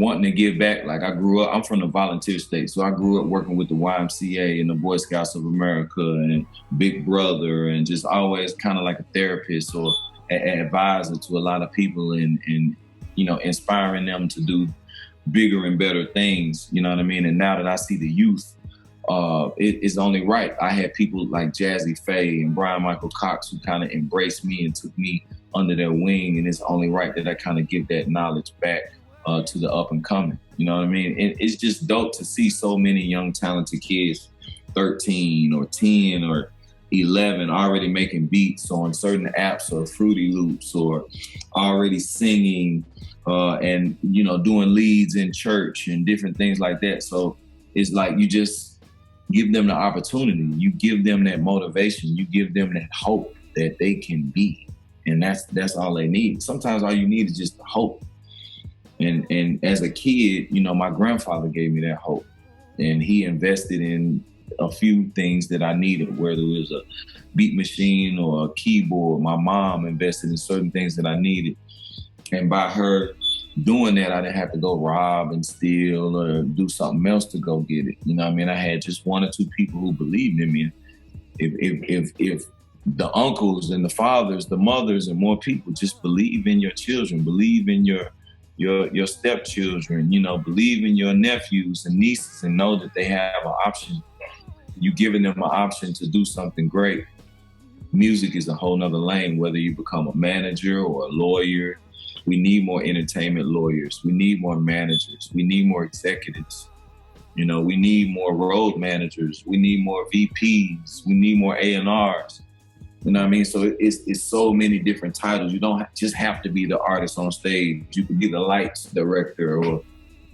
wanting to give back. Like I'm from the volunteer state, so I grew up working with the YMCA and the Boy Scouts of America and Big Brother, and just always kind of like a therapist or an advisor to a lot of people, and inspiring them to do bigger and better things. You know what I mean? And now that I see the youth, it's only right. I had people like Jazzy Faye and Brian Michael Cox who kind of embraced me and took me under their wing, and it's only right that I kind of give that knowledge back to the up and coming. You know what I mean? It's just dope to see so many young talented kids, 13 or 10 or 11, already making beats on certain apps or Fruity Loops, or already singing and doing leads in church and different things like that. So it's like you just give them the opportunity, you give them that motivation, you give them that hope that they can be, and that's all they need. Sometimes all you need is just the hope. And as a kid, my grandfather gave me that hope, and he invested in a few things that I needed, whether it was a beat machine or a keyboard. My mom invested in certain things that I needed. And by her doing that, I didn't have to go rob and steal or do something else to go get it. You know what I mean? I had just one or two people who believed in me. If the uncles and the fathers, the mothers, and more people just believe in your children, believe in your stepchildren, believe in your nephews and nieces, and know that they have an option. You giving them an option to do something great. Music is a whole nother lane, whether you become a manager or a lawyer. We need more entertainment lawyers. We need more managers. We need more executives. We need more road managers. We need more VPs. We need more A&Rs. You know what I mean? So it's so many different titles. You don't just have to be the artist on stage. You can be the lights director or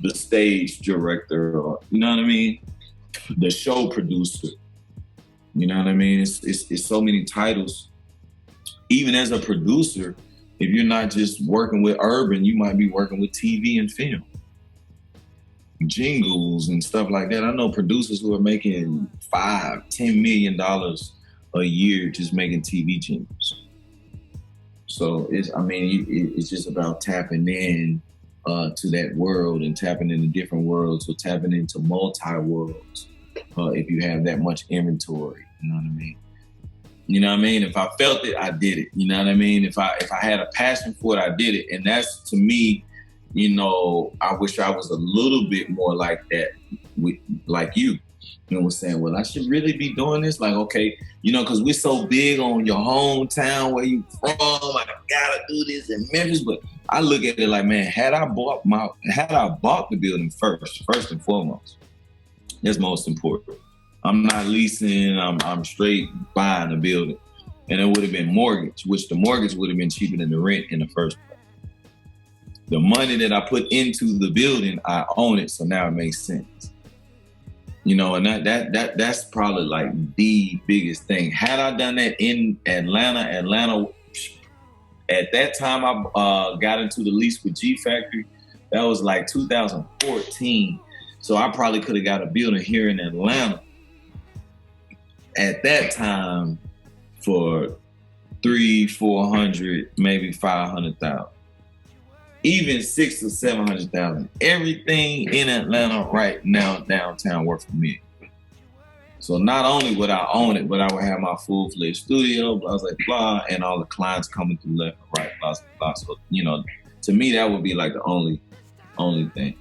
the stage director, or, you know what I mean? The show producer. You know what I mean? It's so many titles. Even as a producer, if you're not just working with urban, you might be working with TV and film. Jingles and stuff like that. I know producers who are making $5-10 million a year just making TV jingles. So it's just about tapping in to that world and tapping into different worlds, or tapping into multi-worlds if you have that much inventory. You know what I mean? You know what I mean? If I felt it, I did it. You know what I mean? If I had a passion for it, I did it. And that's, to me, I wish I was a little bit more like that, like you. Was saying, well, I should really be doing this. Like, okay, because we're so big on your hometown, where you from, I gotta do this in Memphis. But I look at it like, man, had I bought the building first and foremost, that's most important. I'm not leasing, I'm straight buying the building. And it would have been mortgage, which the mortgage would have been cheaper than the rent in the first place. The money that I put into the building, I own it, so now it makes sense. And that's probably like the biggest thing. Had I done that in Atlanta, at that time I got into the lease with G Factory. That was like 2014. So I probably could have got a building here in Atlanta at that time for $300,000-$400,000, maybe $500,000. Even $600,000 or $700,000. Everything in Atlanta right now, downtown, work for me. So not only would I own it, but I would have my full-fledged studio, blah, blah, blah, and all the clients coming through left and right, blah, blah, blah. So, to me, that would be like the only thing.